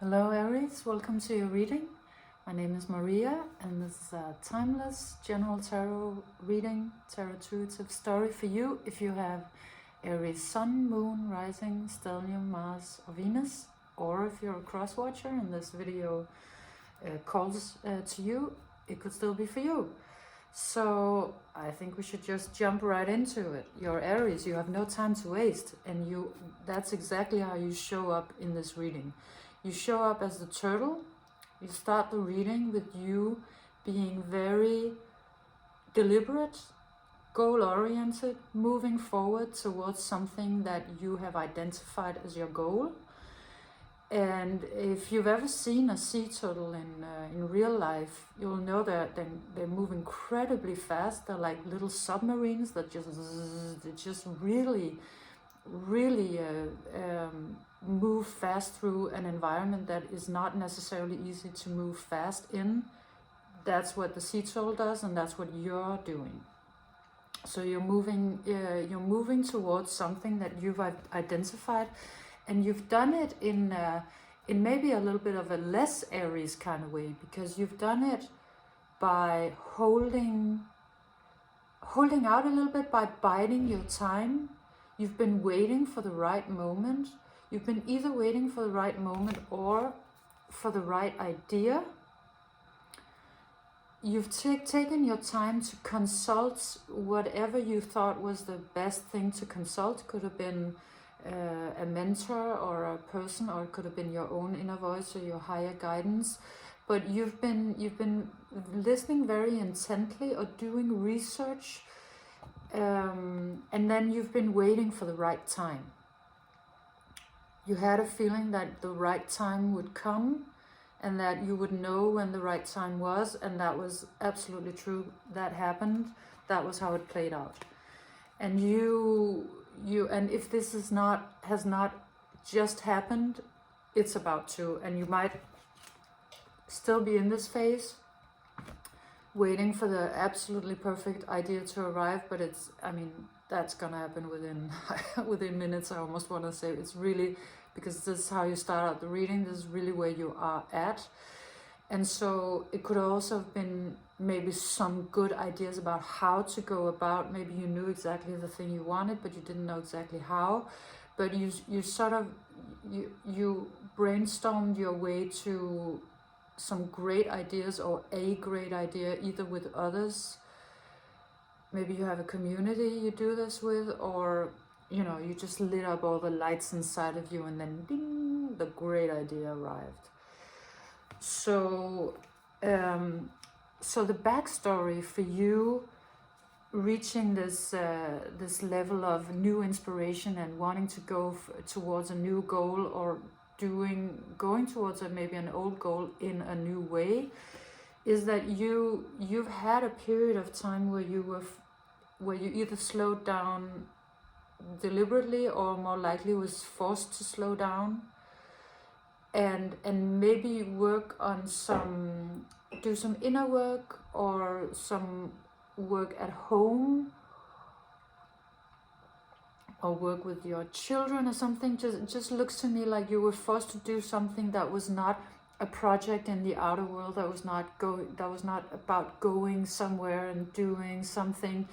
Hello Aries, welcome to your reading. My name is Maria and this is a timeless general tarot reading, tarot intuitive story for you if you have Aries Sun, Moon, Rising, Stellium, Mars or Venus, or if you're a cross watcher and this video calls to you, it could still be for you. So I think we should just jump right into it. You're Aries, you have no time to waste, and that's exactly how you show up in this reading. You show up as the turtle. You start the reading with you being very deliberate, goal-oriented, moving forward towards something that you have identified as your goal. And if you've ever seen a sea turtle in real life, you'll know that they move incredibly fast. They're like little submarines that just really move fast through an environment that is not necessarily easy to move fast in. That's what the sea turtle does, and that's what you're doing. So you're moving towards something that you've identified, and you've done it in maybe a little bit of a less Aries kind of way, because you've done it by holding out a little bit, by biding your time. You've been waiting for the right moment. You've been either waiting for the right moment or for the right idea. You've taken your time to consult whatever you thought was the best thing to consult. Could have been a mentor or a person, or it could have been your own inner voice or your higher guidance. But you've been listening very intently or doing research, and then you've been waiting for the right time. You had a feeling that the right time would come and that you would know when the right time was, and that was absolutely true. That happened. That was how it played out. And and if this has not just happened, it's about to, and you might still be in this phase waiting for the absolutely perfect idea to arrive, but that's gonna happen within minutes. I almost want to say it's really, because this is how you start out the reading, this is really where you are at. And so it could also have been maybe some good ideas about how to go about. Maybe you knew exactly the thing you wanted, but you didn't know exactly how. But you brainstormed your way to some great ideas, or a great idea, either with others. Maybe you have a community you do this with, or you just lit up all the lights inside of you, and then ding, the great idea arrived. So the backstory for you reaching this level of new inspiration and wanting to go towards a new goal, or going towards maybe an old goal in a new way, is that you've had a period of time where you either slowed down deliberately, or more likely was forced to slow down, and maybe work on do some inner work, or some work at home, or work with your children or something. Just looks to me like you were forced to do something that was not a project in the outer world, that was not about going somewhere and doing something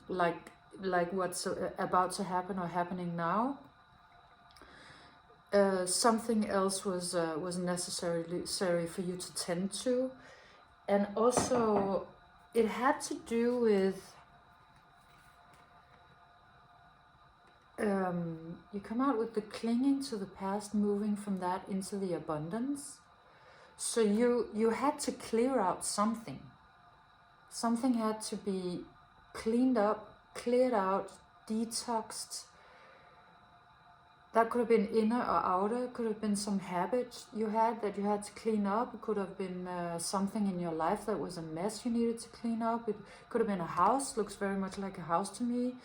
like what's about to happen or happening now. Something else was necessary for you to tend to, and also it had to do with you come out with the clinging to the past, moving from that into the abundance. So you had to clear out something. Something had to be cleaned up, cleared out, detoxed. That could have been inner or outer. It could have been some habit you had that you had to clean up. It could have been something in your life that was a mess you needed to clean up. It could have been a house. Looks very much like a house to me.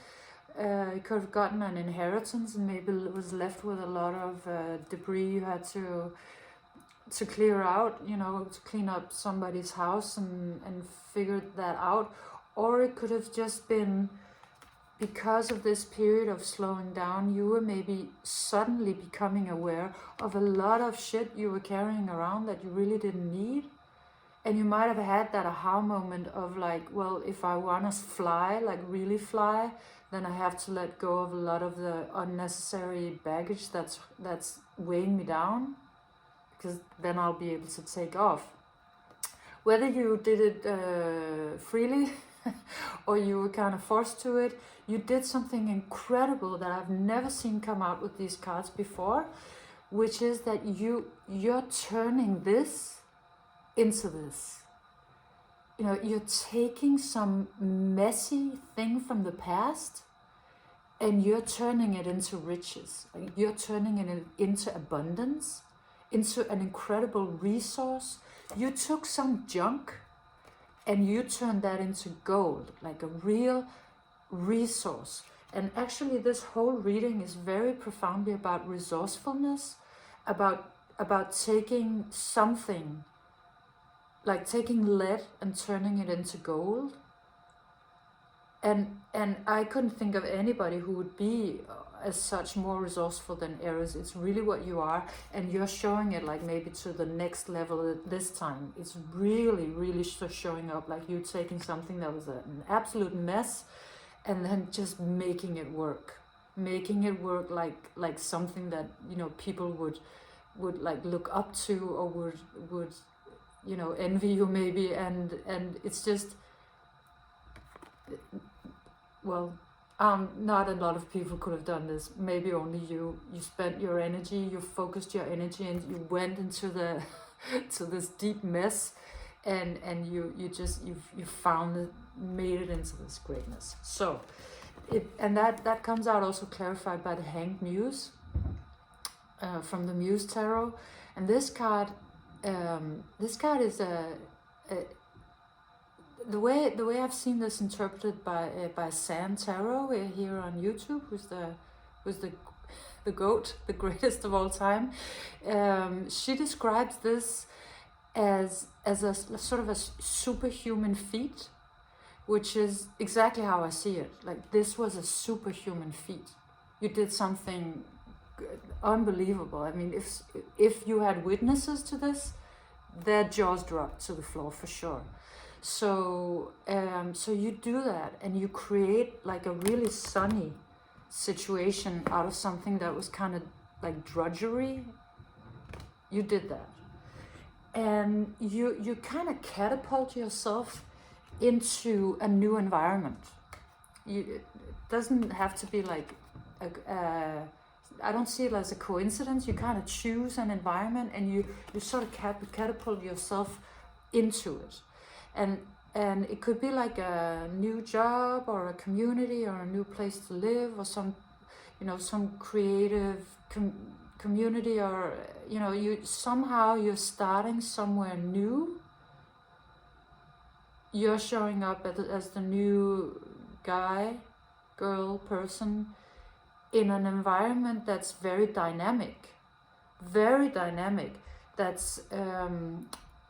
You could have gotten an inheritance and maybe was left with a lot of debris you had to clear out, to clean up somebody's house and figure that out. Or it could have just been because of this period of slowing down, you were maybe suddenly becoming aware of a lot of shit you were carrying around that you really didn't need. And you might have had that aha moment of like, well, if I want to fly, like really fly, then I have to let go of a lot of the unnecessary baggage that's weighing me down, because then I'll be able to take off. Whether you did it freely or you were kind of forced to it, you did something incredible that I've never seen come out with these cards before, which is that you're turning this into this. You know, you're taking some messy thing from the past and you're turning it into riches. You're turning it into abundance, into an incredible resource. You took some junk and you turned that into gold, like a real resource. And actually this whole reading is very profoundly about resourcefulness, about taking something, like taking lead and turning it into gold. And I couldn't think of anybody who would be as such more resourceful than Aries. It's really what you are, and you're showing it like maybe to the next level this time. It's really showing up like you taking something that was an absolute mess and then just making it work like something that, you know, people would like look up to, or would you know, envy you maybe. And it's just, well, not a lot of people could have done this. Maybe only you. You spent your energy, you focused your energy, and you went into the to this deep mess, and you found it, made it into this greatness. So and that comes out also clarified by the Hanged Muse from the Muse tarot. And this card is the way I've seen this interpreted by Sam Tarot here on YouTube, who's the GOAT, the greatest of all time. She describes this as a sort of a superhuman feat, which is exactly how I see it. Like, this was a superhuman feat. You did something unbelievable. I mean, if you had witnesses to this, their jaws dropped to the floor for sure. So you do that, and you create like a really sunny situation out of something that was kind of like drudgery. You did that, and you kind of catapult yourself into a new environment. It doesn't have to be like I don't see it as a coincidence. You kind of choose an environment and you sort of catapult yourself into it. And it could be like a new job or a community or a new place to live, or some, you know, some creative community, or, you know, you're starting somewhere new. You're showing up as the new guy, girl, person in an environment that's very dynamic. That's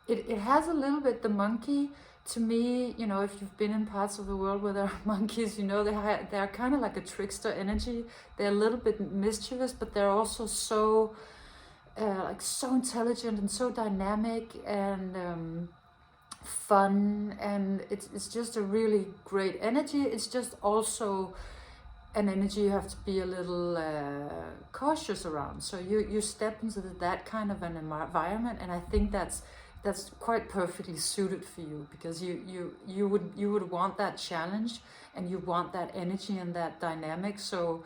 it has a little bit the monkey to me. You know, if you've been in parts of the world where there are monkeys, you know, they're kind of like a trickster energy. They're a little bit mischievous, but they're also so like so intelligent and so dynamic and fun, and it's just a really great energy. It's just also an energy you have to be a little cautious around. So you step into that kind of an environment, and I think that's quite perfectly suited for you, because you would want that challenge, and you want that energy and that dynamic. So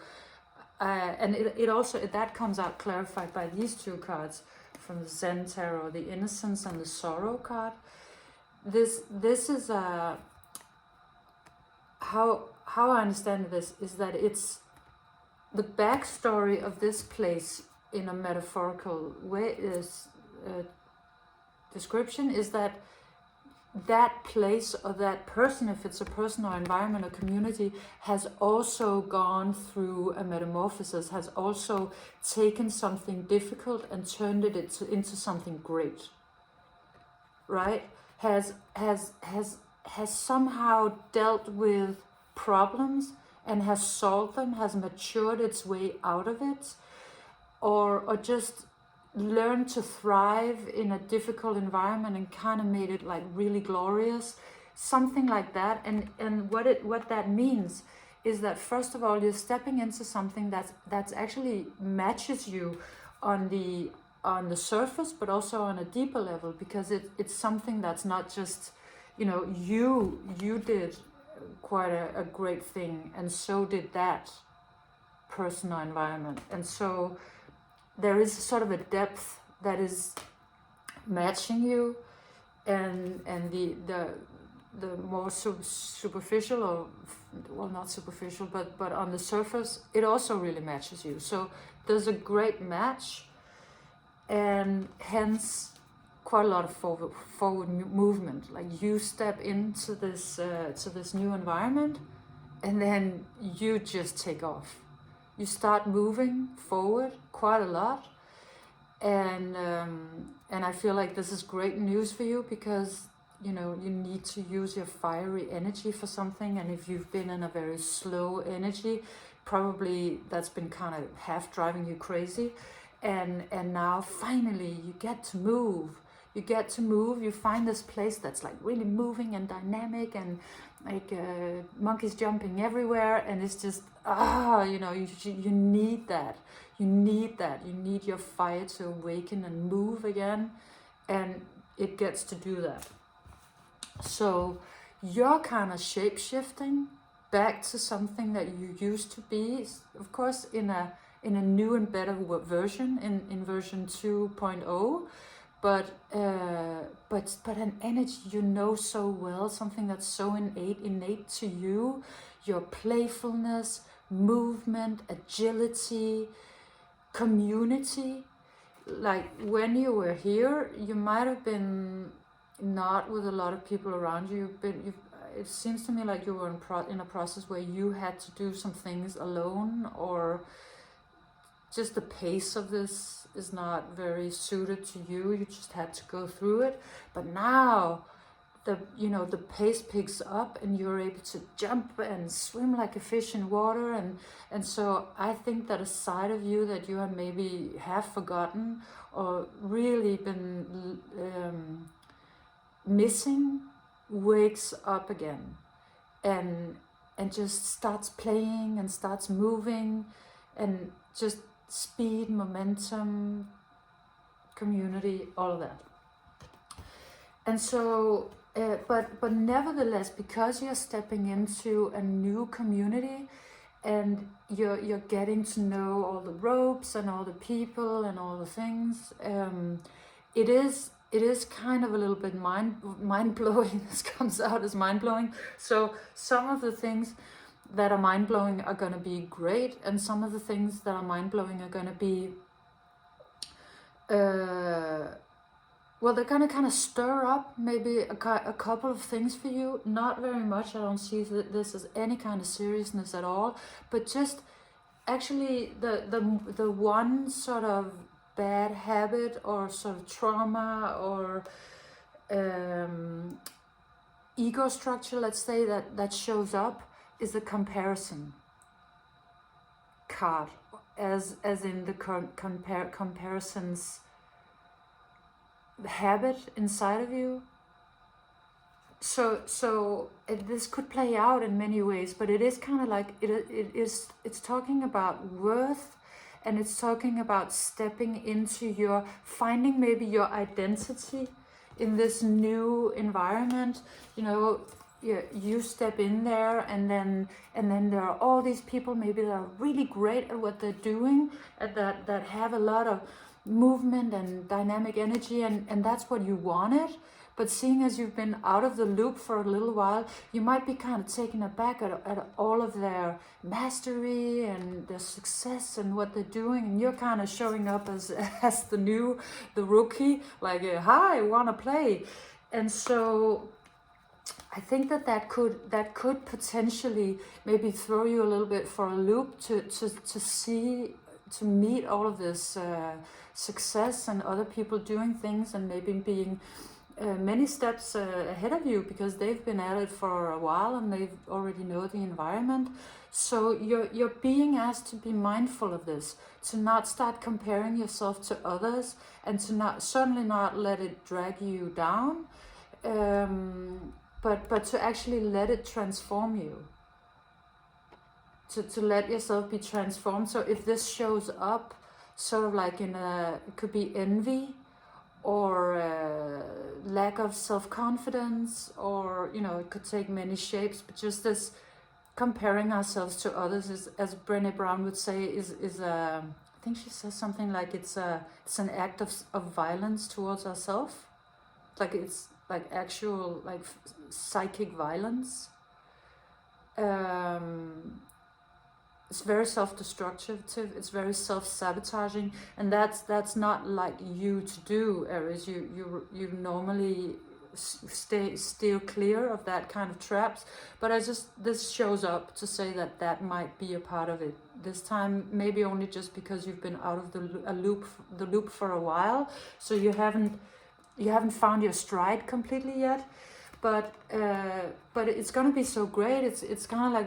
and it also, that comes out clarified by these two cards from the Zen Tarot, the Innocence and the Sorrow card. This is how I understand this is that it's the backstory of this place in a metaphorical way. Is description is that place or that person, if it's a person or environment or community, has also gone through a metamorphosis, has also taken something difficult and turned it into something great, right? Has somehow dealt with problems and has solved them, has matured its way out of it, or just learned to thrive in a difficult environment and kind of made it like really glorious, something like that. And what that means is that, first of all, you're stepping into something that's actually matches you on the surface, but also on a deeper level, because it's something that's not just, you know, you did quite a great thing, and so did that person or environment. And so there is sort of a depth that is matching you, and the more superficial, or well, not superficial, but on the surface, it also really matches you. So there's a great match, and hence quite a lot of forward movement. Like, you step into this to this new environment, and then you just take off. You start moving forward quite a lot, and I feel like this is great news for you, because you know you need to use your fiery energy for something. And if you've been in a very slow energy, probably that's been kind of half driving you crazy. And now finally you get to move. You find this place that's like really moving and dynamic, and like monkeys jumping everywhere, and it's just you know, you need that. You need your fire to awaken and move again, and it gets to do that. So you're kind of shape-shifting back to something that you used to be, of course, in a new and better version, in version 2.0, but an energy you know so well, something that's so innate to you, your playfulness, movement, agility, community. Like, when you were here, you might have been not with a lot of people around you. It seems to me like you were in a process where you had to do some things alone, or just the pace of this is not very suited to you. You just had to go through it. But now the pace picks up, and you're able to jump and swim like a fish in water, and so I think that a side of you that you have maybe half forgotten or really been missing wakes up again, and just starts playing and starts moving, and just speed, momentum, community, all of that. And so but nevertheless, because you're stepping into a new community, and you're getting to know all the ropes and all the people and all the things, it is kind of a little bit mind-blowing. This comes out as mind-blowing. So some of the things that are mind-blowing are going to be great, and some of the things that are mind-blowing are going to be well, they're going to kind of stir up maybe a couple of things for you. Not very much. I don't see this as any kind of seriousness at all, but just actually the one sort of bad habit or sort of trauma or ego structure, let's say, that shows up is the comparison card, as in the comparisons habit inside of you. So this could play out in many ways, but it is kind of like it's talking about worth, and it's talking about stepping into your finding maybe your identity in this new environment. You know, you step in there, and then there are all these people maybe that are really great at what they're doing, and that have a lot of movement and dynamic energy, and that's what you wanted. But seeing as you've been out of the loop for a little while, you might be kind of taken aback at all of their mastery and their success and what they're doing, and you're kind of showing up as the rookie, like, hi, wanna play. And so I think that could potentially maybe throw you a little bit for a loop to meet all of this success and other people doing things, and maybe being many steps ahead of you, because they've been at it for a while and they already know the environment. So you're being asked to be mindful of this, to not start comparing yourself to others, and to certainly not let it drag you down, but to actually let it transform you, to let yourself be transformed. So if this shows up sort of like it could be envy, or lack of self-confidence, or it could take many shapes, but just this comparing ourselves to others is, as Brené Brown would say, is I think she says something like it's an act of violence towards ourselves. Like it's like actual like psychic violence. It's very self-destructive, it's very self-sabotaging, and that's not like you to do, Aries. You normally steer clear of that kind of traps, but this shows up to say that might be a part of it this time, maybe only just because you've been out of the loop for a while, so you haven't found your stride completely yet. But it's gonna be so great. It's kind of like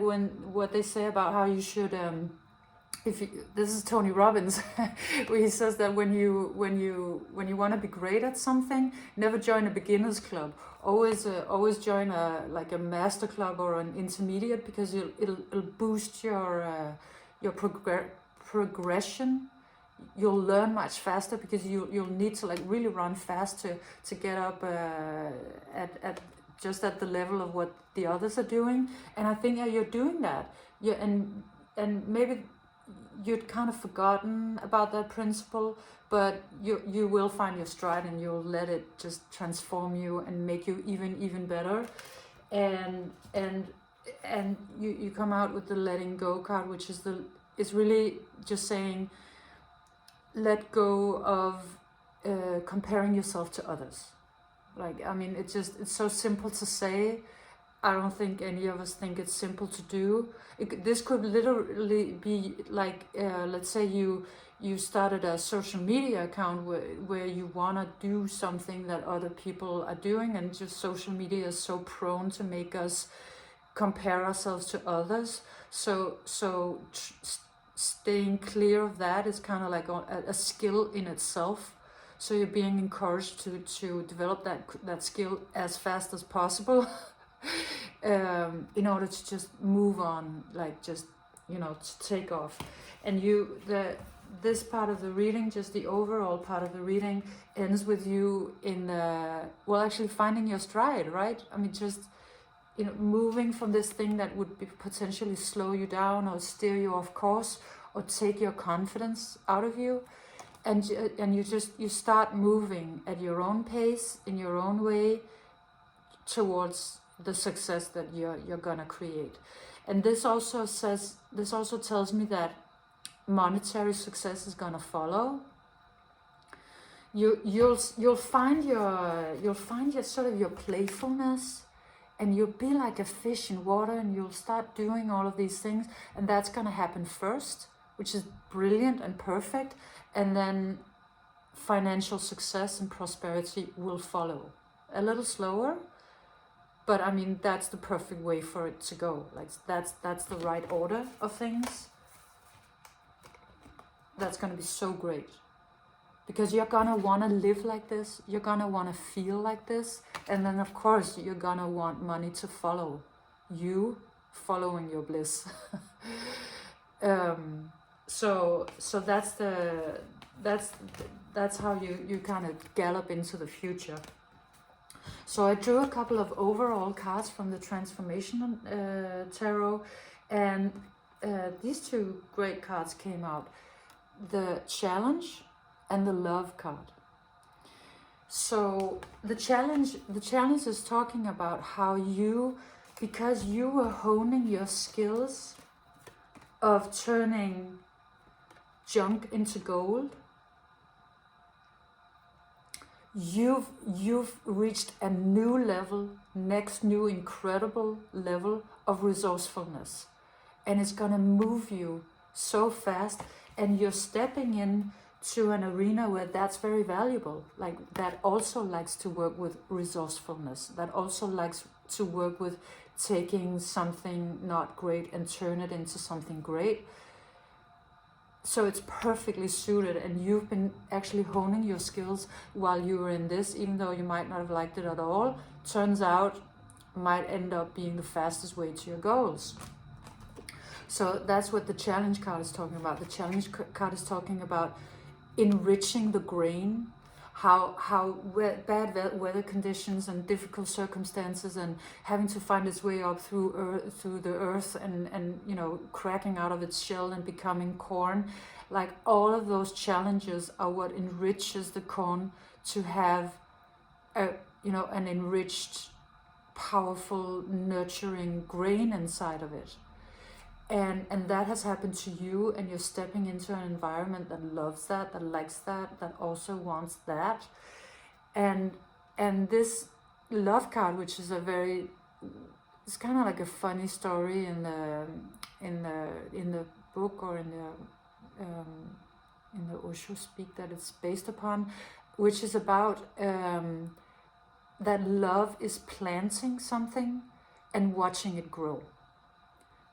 what they say about how you should. This is Tony Robbins, where he says that when you want to be great at something, never join a beginners club. Always join a master club or an intermediate, because it'll boost your progression. You'll learn much faster, because you'll need to like really run fast to get up at the level of what the others are doing. And I think you're doing that. And maybe you'd kind of forgotten about that principle, but you will find your stride, and you'll let it just transform you and make you even better. And you come out with the letting go card, which is really just saying, let go of comparing yourself to others. Like, I mean, it's so simple to say. I don't think any of us think it's simple to do. This could literally be like, let's say you started a social media account where you want to do something that other people are doing, and just social media is so prone to make us compare ourselves to others. So staying clear of that is kind of like a skill in itself. So you're being encouraged to develop that skill as fast as possible, in order to just move on, like just to take off. And this part of the reading, just the overall part of the reading, ends with you in actually finding your stride, right? I mean, just moving from this thing that would potentially slow you down or steer you off course or take your confidence out of you. And you start moving at your own pace, in your own way, towards the success that you're gonna create. And this also tells me that monetary success is gonna follow. You'll find your sort of your playfulness, and you'll be like a fish in water, and you'll start doing all of these things, and that's gonna happen first, which is brilliant and perfect. And then financial success and prosperity will follow. A little slower, but I mean, that's the perfect way for it to go. Like that's the right order of things. That's gonna be so great. Because you're gonna wanna live like this, you're gonna wanna feel like this, and then of course you're gonna want money to follow you, following your bliss. So that's how you kind of gallop into the future. So I drew a couple of overall cards from the Transformation Tarot, and these two great cards came out: the Challenge and the Love card. So the challenge is talking about how because you were honing your skills of turning junk into gold, you've reached a new level, next new incredible level of resourcefulness, and it's gonna move you so fast, and you're stepping in to an arena where that's very valuable, like that also likes to work with resourcefulness, that also likes to work with taking something not great and turn it into something great. So it's perfectly suited, and you've been actually honing your skills while you were in this, even though you might not have liked it at all. Turns out might end up being the fastest way to your goals. So that's what the challenge card is talking about. The challenge card is talking about enriching the grain, how bad weather conditions and difficult circumstances and having to find its way up through the earth and you know, cracking out of its shell and becoming corn, like all of those challenges are what enriches the corn to have a, you know, an enriched, powerful, nurturing grain inside of it. And that has happened to you, and you're stepping into an environment that loves that, that likes that, that also wants that. And this love card, which is a very, it's kind of like a funny story in the book, or in the Osho speak that it's based upon, which is about that love is planting something and watching it grow,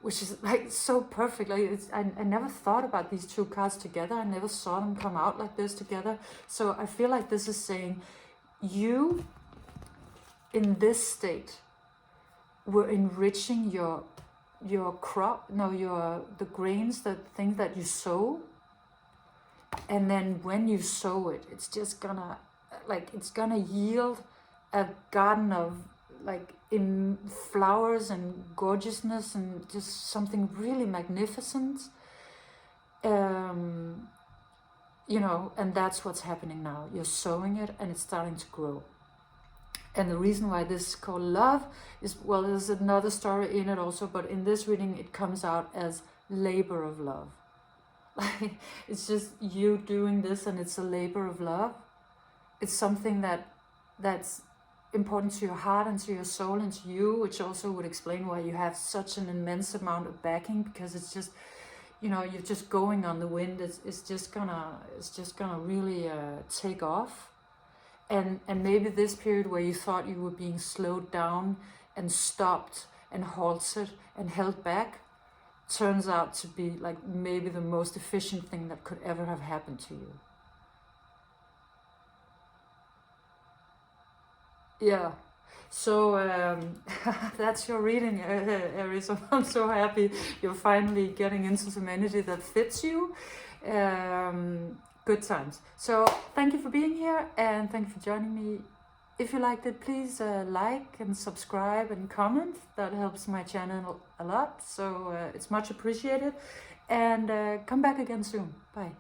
which is like so perfect. Like I never thought about these two cards together. I never saw them come out like this together. So I feel like this is saying, you in this state were enriching your crop, the grains, the things that you sow. And then when you sow it, it's just gonna, like, it's gonna yield a garden of like in flowers and gorgeousness and just something really magnificent. You know, and that's what's happening now. You're sowing it and it's starting to grow. And the reason why this is called love is, well, there's another story in it also, but in this reading it comes out as labor of love. Like, it's just you doing this, and it's a labor of love. It's something that's important to your heart and to your soul and to you, which also would explain why you have such an immense amount of backing, because it's just, you know, you're just going on the wind. It's just gonna really take off. And maybe this period where you thought you were being slowed down and stopped and halted and held back turns out to be like maybe the most efficient thing that could ever have happened to you. Yeah. So that's your reading, Aries. I'm so happy you're finally getting into some energy that fits you. Good times. So thank you for being here, and thank you for joining me. If you liked it, please like and subscribe and comment. That helps my channel a lot, so it's much appreciated. And come back again soon. Bye.